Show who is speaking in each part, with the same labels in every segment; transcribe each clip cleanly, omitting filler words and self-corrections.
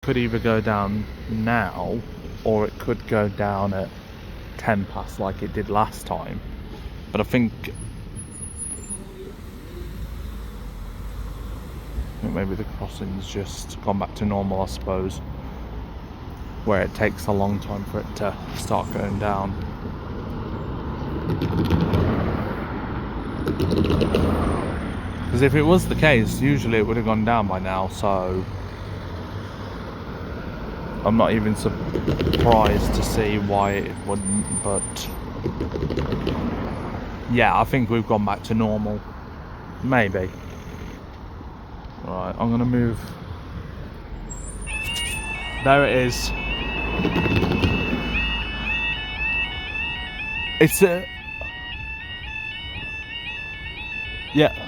Speaker 1: could either go down now or it could go down at 10 past like it did last time. But I think maybe the crossing's just gone back to normal, I suppose, where it takes a long time for it to start going down. Because if it was the case, usually it would have gone down by now, so I'm not even surprised to see why it wouldn't, but yeah, I think we've gone back to normal. Maybe. Right, I'm gonna move. There it is. It's a... yeah.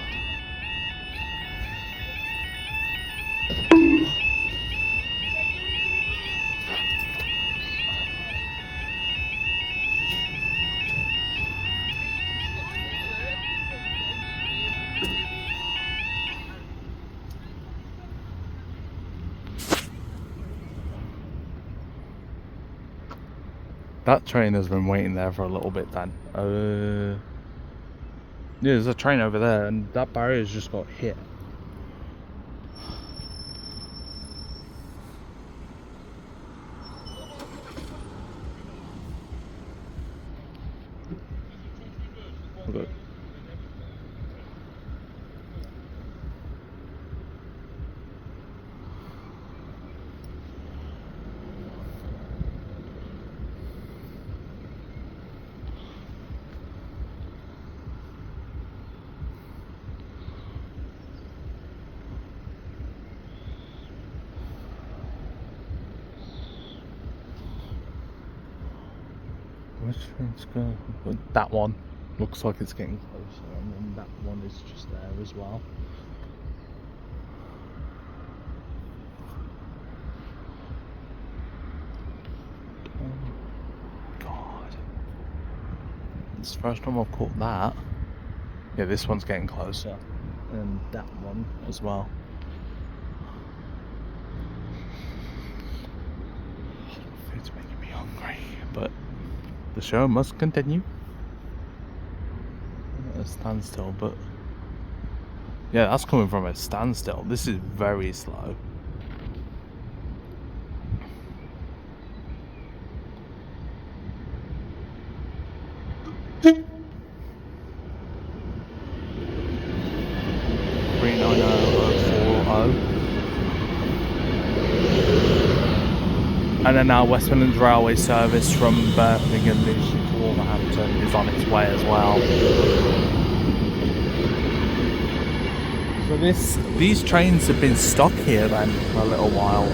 Speaker 1: That train has been waiting there for a little bit then. Yeah, there's a train over there and that barrier's just got hit. Look. Which one's going? That one looks like it's getting closer, and then that one is just there as well. Oh God! It's the first time I've caught that. Yeah, this one's getting closer, and that one as well. Food's making me hungry, but the show must continue. At a standstill, but yeah, that's coming from a standstill. This is very slow. And then our West Midlands Railway service from Birmingham New Street to Wolverhampton is on its way as well. So these trains have been stuck here then for a little while.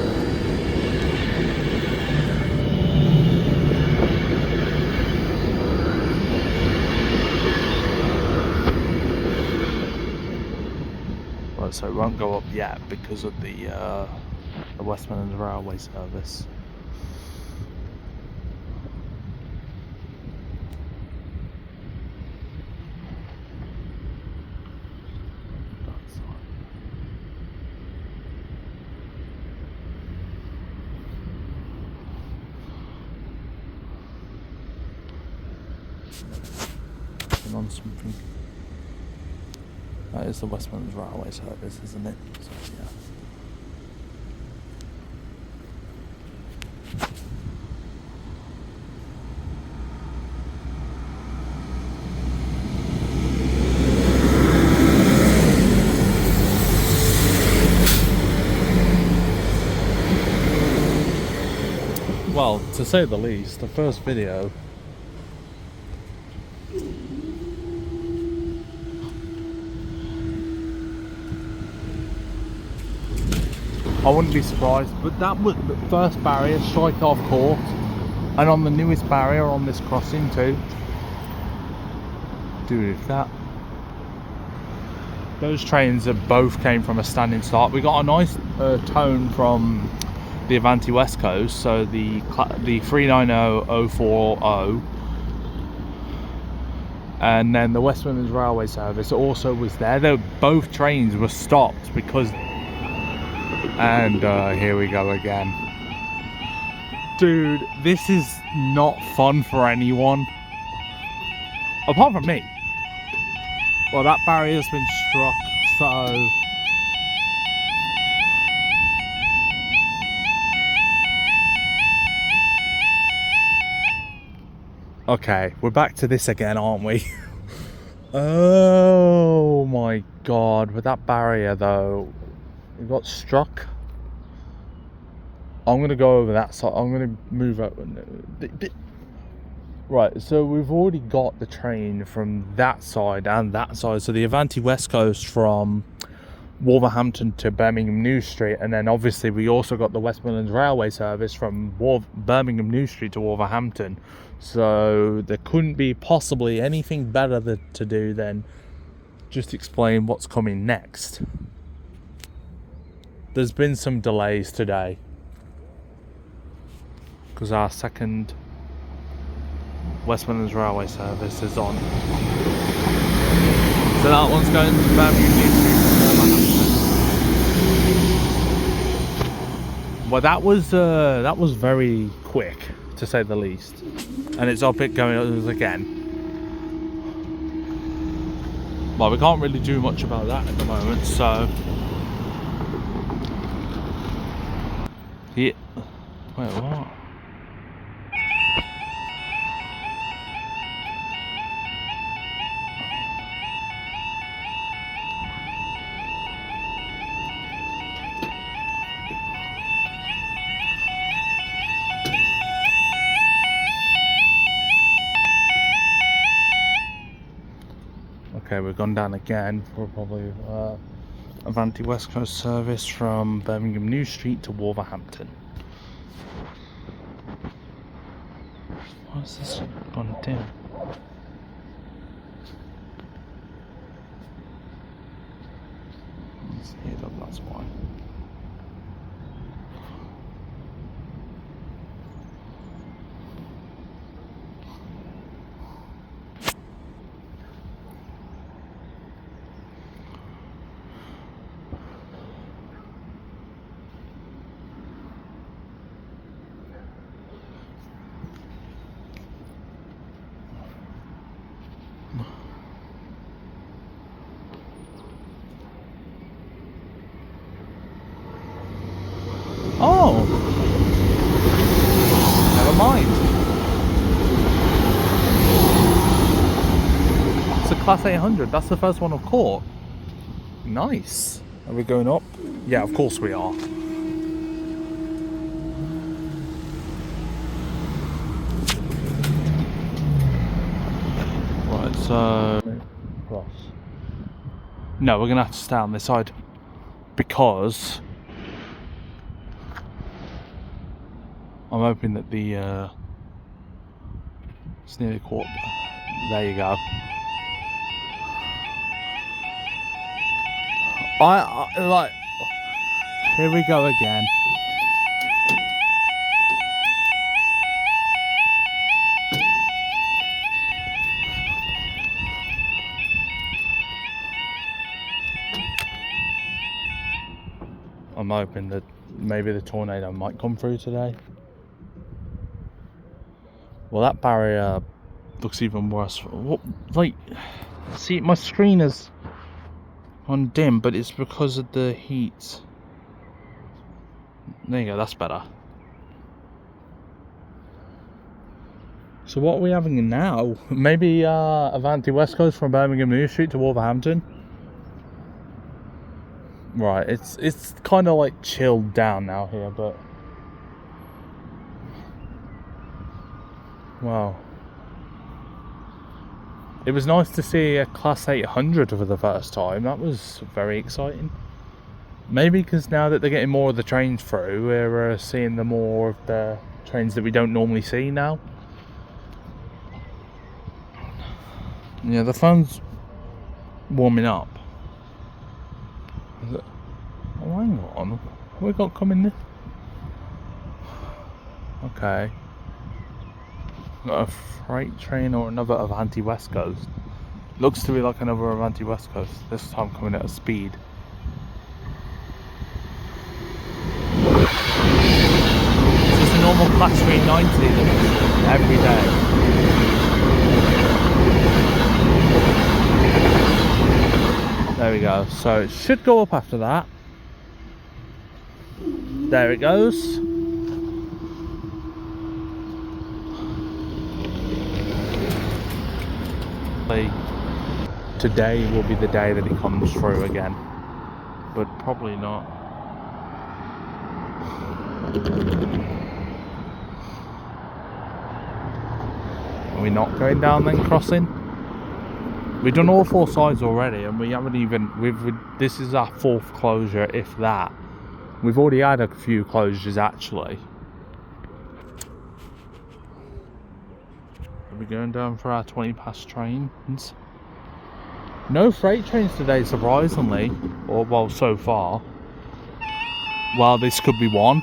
Speaker 1: Right, so it won't go up yet because of the West Midlands Railway service. On something. That is the West Midlands Railway service, isn't it? So, yeah. Well, to say the least, the first video I wouldn't be surprised, but that was the first barrier, strike off court, and on the newest barrier on this crossing too. Dude, if that... Those trains have both came from a standing start. We got a nice tone from the Avanti West Coast, so the 390040, and then the West Midlands Railway service also was there. Both trains were stopped because And here we go again. Dude, this is not fun for anyone. Apart from me. Well, that barrier's been struck, so... Okay, we're back to this again, aren't we? Oh my god, with that barrier though, it got struck. I'm gonna go over that side. I'm gonna move up. Right, so we've already got the train from that side and that side. So the Avanti West Coast from Wolverhampton to Birmingham New Street, and then obviously we also got the West Midlands Railway service from Birmingham New Street to Wolverhampton. So there couldn't be possibly anything better to do than just explain what's coming next. There's been some delays today because our second West Midlands Railway service is on. So that one's going to Birmingham New Street from Wolverhampton. Well, that was very quick, to say the least. And it's up it going again. Well, we can't really do much about that at the moment, so... Yeah. Wait, what? Okay, we've gone down again for probably Avanti West Coast service from Birmingham New Street to Wolverhampton. Why is this gone dim? Let's heat up, that's why. Oh! Never mind. It's a Class 800. That's the first one I've caught. Nice. Are we going up? Yeah, of course we are. Right, so... Cross. No, we're going to have to stay on this side. Because... I'm hoping that the it's nearly caught. There you go. I like. Here we go again. I'm hoping that maybe the tornado might come through today. Well, that barrier looks even worse. What, like, see, my screen is on dim, but it's because of the heat. There you go, that's better. So what are we having now? Maybe Avanti West Coast from Birmingham New Street to Wolverhampton? Right, it's kind of like chilled down now here, but... Wow. It was nice to see a Class 800 for the first time. That was very exciting. Maybe because now that they're getting more of the trains through, we're seeing the more of the trains that we don't normally see now. Yeah, the phone's warming up. Oh, hang on. What have we got coming there? Okay. Got a freight train or another Avanti West Coast. Looks to be like another Avanti West Coast. This time coming at a speed. on Class 390 every day. There we go. So it should go up after that. There it goes. Today will be the day that it comes through again, but probably not. Are we not going down then, crossing? We've done all 4 sides already, and we haven't even. This is our 4th closure, if that. We've already had a few closures actually. Are we going down for our 20 past trains? No freight trains today, surprisingly, or well, so far. Well, this could be one.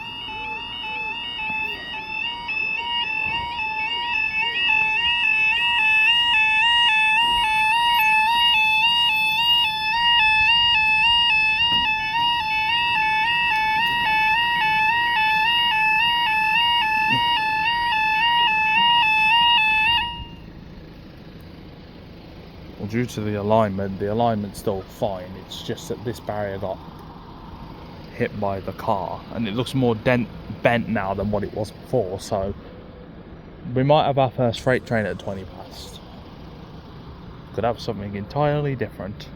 Speaker 1: Well, due to the alignment's still fine. It's just that this barrier got hit by the car, and it looks more bent now than what it was before. So we might have our first freight train at 20 past. Could have something entirely different.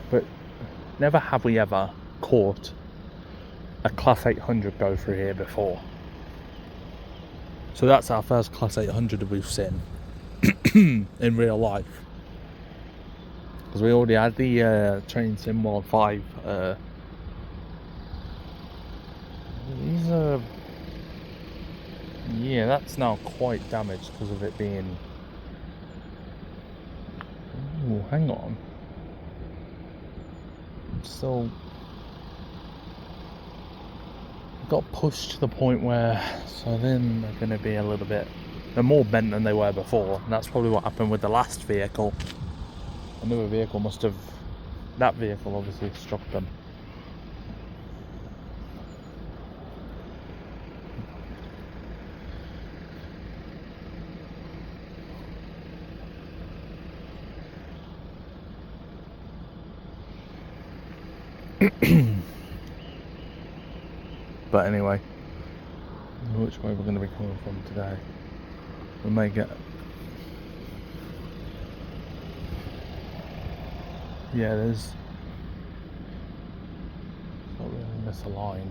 Speaker 1: But never have we ever caught a Class 800 go through here before. So that's our first Class 800 that we've seen in real life. Because we already had the train sim World 5. These are... Yeah, that's now quite damaged because of it being... Ooh, hang on. It's still... got pushed to the point where, so then they're going to be a little bit, they're more bent than they were before, and that's probably what happened with the last vehicle. Another vehicle must have, that vehicle obviously struck them. But anyway, which way we're going to be coming from today? We may get... Yeah, there's... not really misaligned,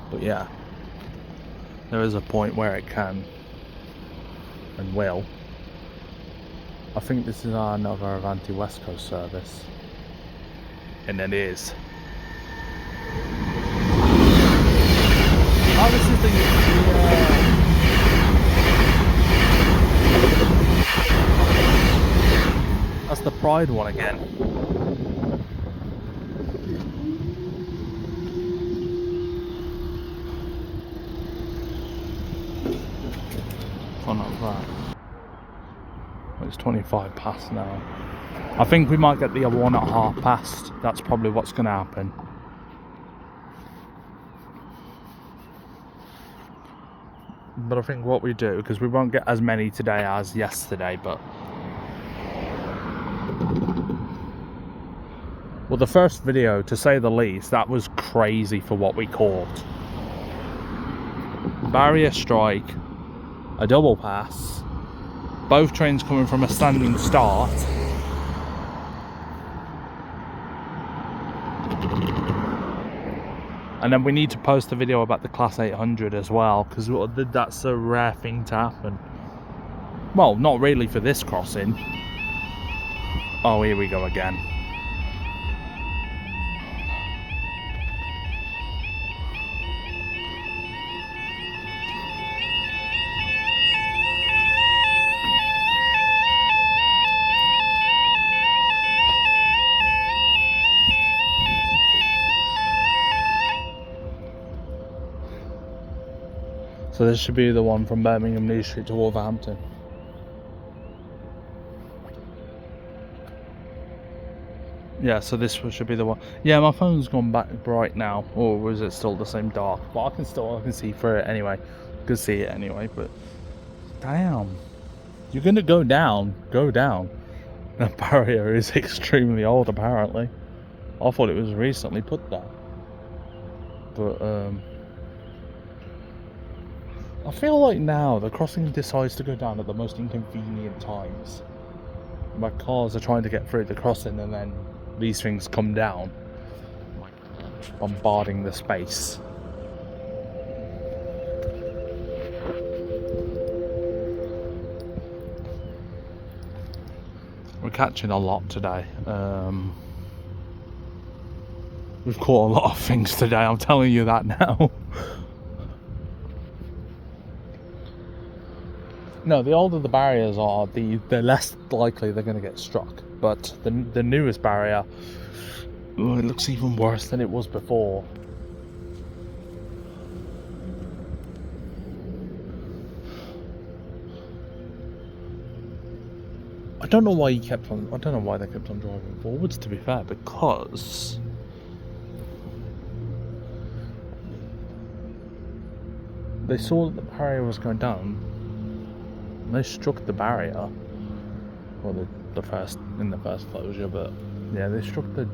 Speaker 1: but yeah. There is a point where it can and will. I think this is another Avanti West Coast service. And it is. Oh, this is the that's the Pride one again. Oh, not that. It's 25 past now. I think we might get the other one at past. That's probably what's going to happen. But I think what we do, because we won't get as many today as yesterday, but... Well, the first video, to say the least, that was crazy for what we caught. Barrier strike, a double pass, both trains coming from a standing start. And then we need to post a video about the Class 800 as well, because that's a rare thing to happen. Well, not really for this crossing. Oh, here we go again. So this should be the one from Birmingham New Street to Wolverhampton. Yeah, so this should be the one. Yeah, my phone's gone back bright now, or was it still the same dark? But I can see through it anyway. I can see it anyway. But damn, you're gonna go down. Go down. That barrier is extremely old, apparently. I thought it was recently put there. But I feel like now the crossing decides to go down at the most inconvenient times. My cars are trying to get through the crossing, and then these things come down, bombarding the space. We're catching a lot today. We've caught a lot of things today, I'm telling you that now. No, the older the barriers are, the less likely they're going to get struck. But the newest barrier, it looks even worse than it was before. I don't know why they kept on driving forwards, to be fair, because they saw that the barrier was going down. And they struck the barrier, well, the first closure, but yeah, they struck the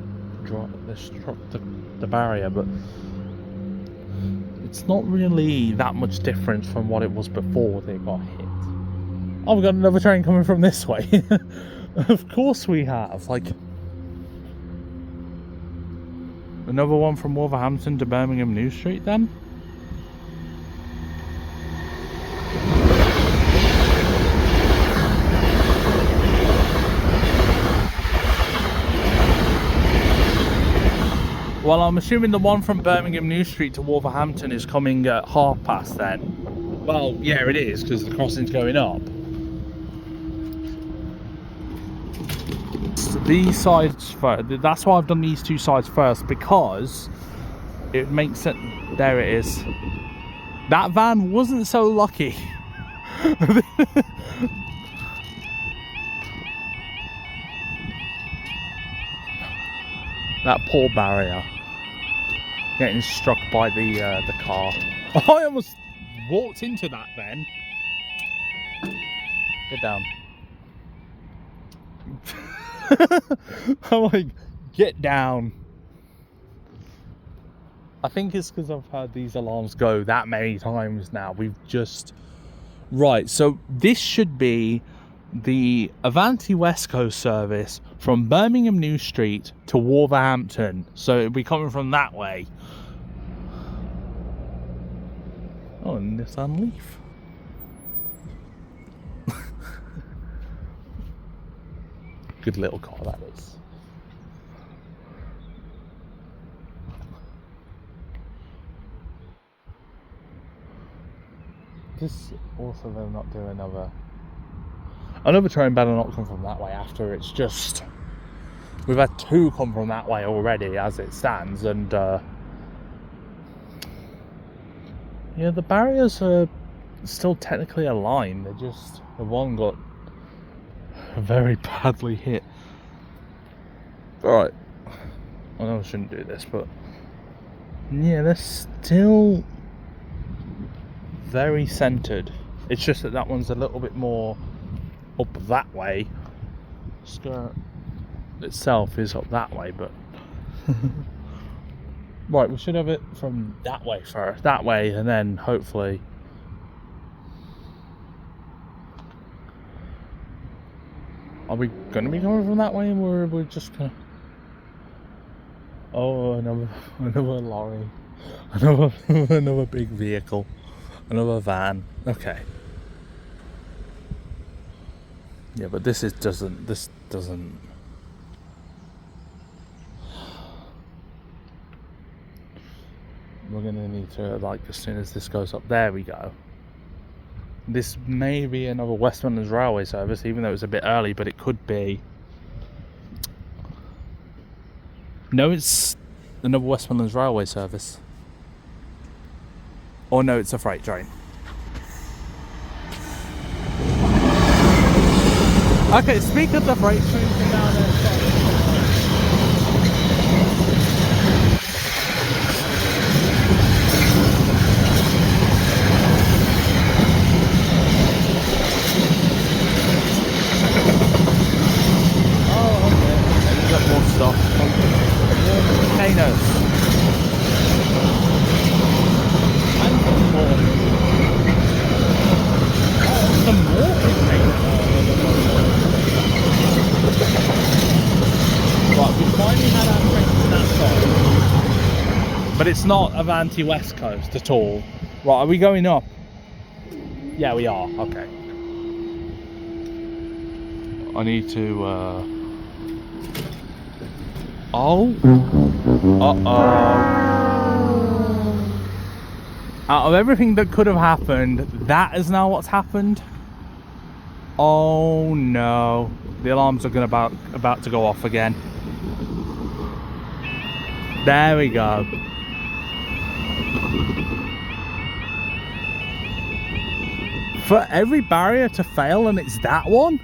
Speaker 1: barrier, but it's not really that much different from what it was before they got hit. Oh, we've got another train coming from this way. Of course we have. Like, another one from Wolverhampton to Birmingham New Street then? Well, I'm assuming the one from Birmingham New Street to Wolverhampton is coming at past then. Well, yeah, it is, because the crossing's going up. So these sides first. That's why I've done these two sides first, because it makes sense. There it is. That van wasn't so lucky. That poor barrier getting struck by the car. I almost walked into that then. Get down. I'm like, get down. I think it's because I've heard these alarms go that many times now. We've just... Right, so this should be the Avanti West Coast service from Birmingham New Street to Wolverhampton. So it'll be coming from that way. Oh, and Nissan Leaf. Good little car that is. This also, they'll not do another train better not come from that way after. It's just, we've had two come from that way already as it stands, and yeah, the barriers are still technically aligned. They're just, the one got very badly hit. Alright, I know I shouldn't do this, but yeah, they're still very centered. It's just that one's a little bit more up that way. Skirt itself is up that way, but right, we should have it from that way first, that way, and then hopefully are we going to be coming from that way, or we're just gonna... Oh, another lorry, another big vehicle, another van. Okay. Yeah, but this doesn't. We're gonna need to, like, as soon as this goes up, there we go. This may be another West Midlands Railway service, even though it's a bit early, but it could be. No, it's another West Midlands Railway service. Or no, it's a freight train. Okay, speak of the freight train from down there. Oh, okay. We've got more stuff. Containers. And some more. Oh, some more containers. Right, we finally had our train to that side. But it's not Avanti West Coast at all. Right, are we going up? Yeah, we are. Okay. I need to, Oh. Uh-oh. Out of everything that could have happened, that is now what's happened. Oh no. The alarms are about to go off again. There we go. For every barrier to fail, and it's that one?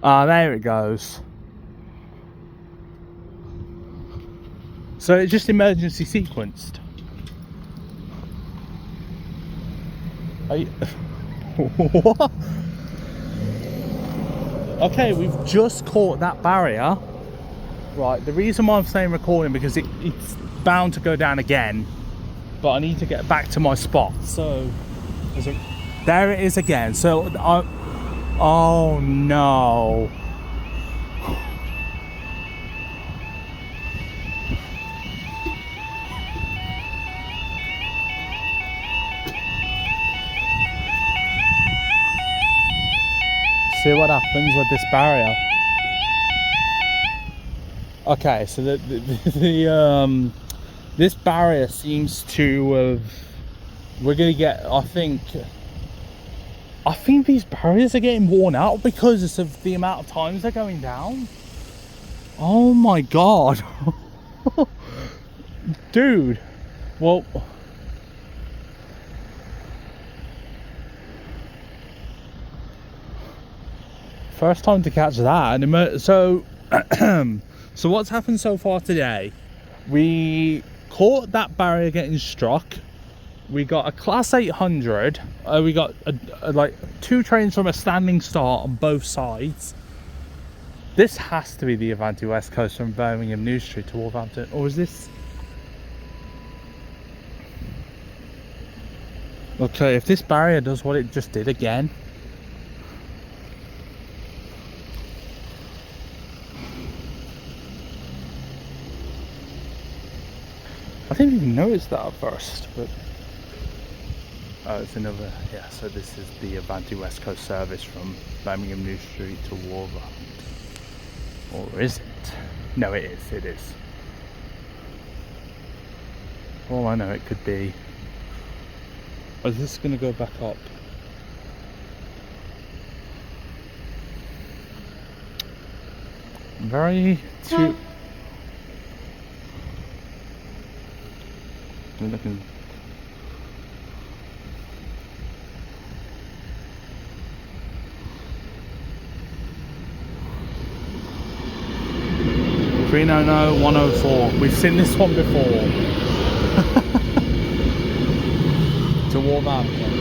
Speaker 1: Ah, there it goes. So it's just emergency sequenced. Are you... What? Okay, we've just caught that barrier. Right, the reason why I'm saying recording, because it's bound to go down again. But I need to get back to my spot. So, there it is again. So, oh no. See what happens with this barrier. Okay, so this barrier seems to have, we're gonna get, I think these barriers are getting worn out because of the amount of times they're going down. Oh my god. Dude, well, first time to catch that. And so so what's happened so far today, we caught that barrier getting struck. We got a class 800. We got like 2 trains from a standing start on both sides. This has to be the Avanti West Coast from Birmingham New Street to Wolverhampton, or is this? Okay, if this barrier does what it just did again. I didn't even notice that at first, but oh, it's another, yeah, so this is the Avanti West Coast service from Birmingham New Street to Wolverhampton. Or is it? No, it is. All I know, it could be. Oh, is this going to go back up? Very too... I'm looking... $300 $104. We've seen this one before. To Wolverhampton.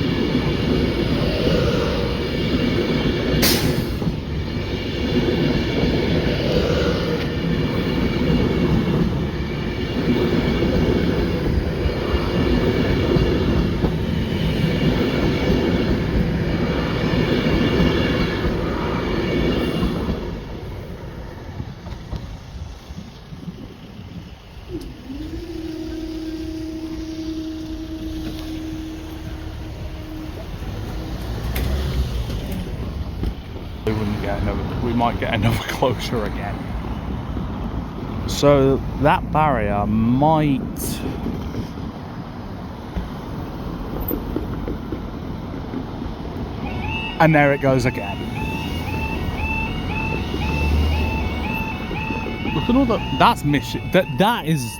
Speaker 1: We might get another closure again. So that barrier might... And there it goes again. Look at all that. That's mission. That is...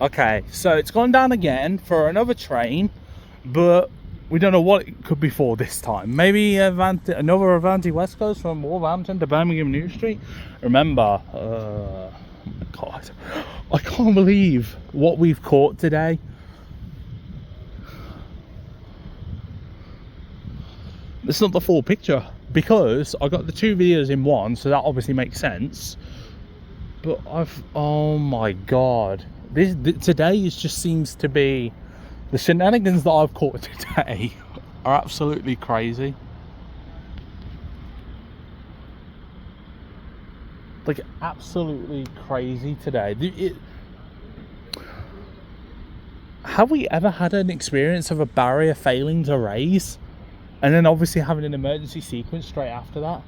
Speaker 1: Okay, so it's gone down again for another train, but we don't know what it could be for this time. Maybe another Avanti West Coast from Wolverhampton to Birmingham New Street. Remember, oh my God, I can't believe what we've caught today. It's not the full picture because I got the two videos in one, so that obviously makes sense. But oh my God, today just seems to be, the shenanigans that I've caught today are absolutely crazy. Like, absolutely crazy today. Have we ever had an experience of a barrier failing to raise and then obviously having an emergency sequence straight after that?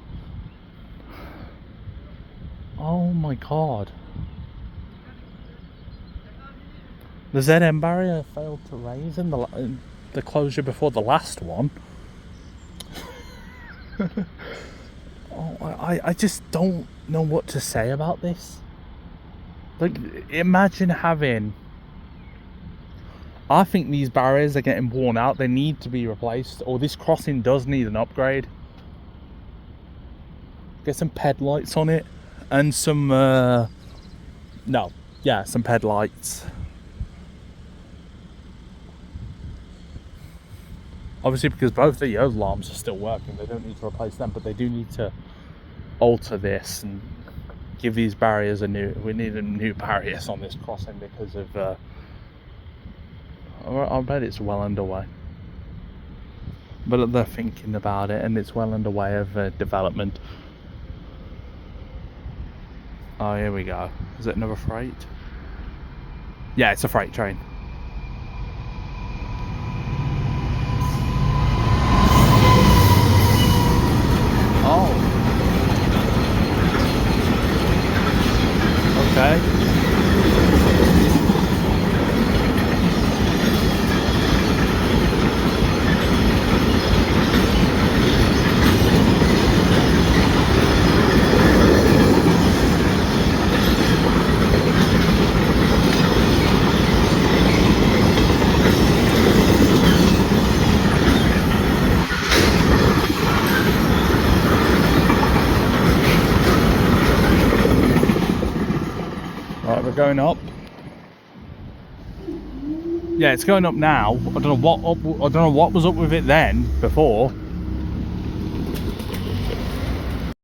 Speaker 1: Oh my God. The ZM barrier failed to raise in the closure before the last one. I just don't know what to say about this. Like, imagine having... I think these barriers are getting worn out. They need to be replaced, or this crossing does need an upgrade. Get some ped lights on it and some some ped lights. Obviously, because both the yellow alarms are still working, they don't need to replace them, but they do need to alter this and give these barriers we need a new barriers on this crossing because of I bet it's well underway. But they're thinking about it and it's well underway of development. Oh, here we go. Is it another freight? Yeah, it's a freight train. Oh. Okay. Right, we're going up. Yeah, it's going up now. I don't know what was up with it then before.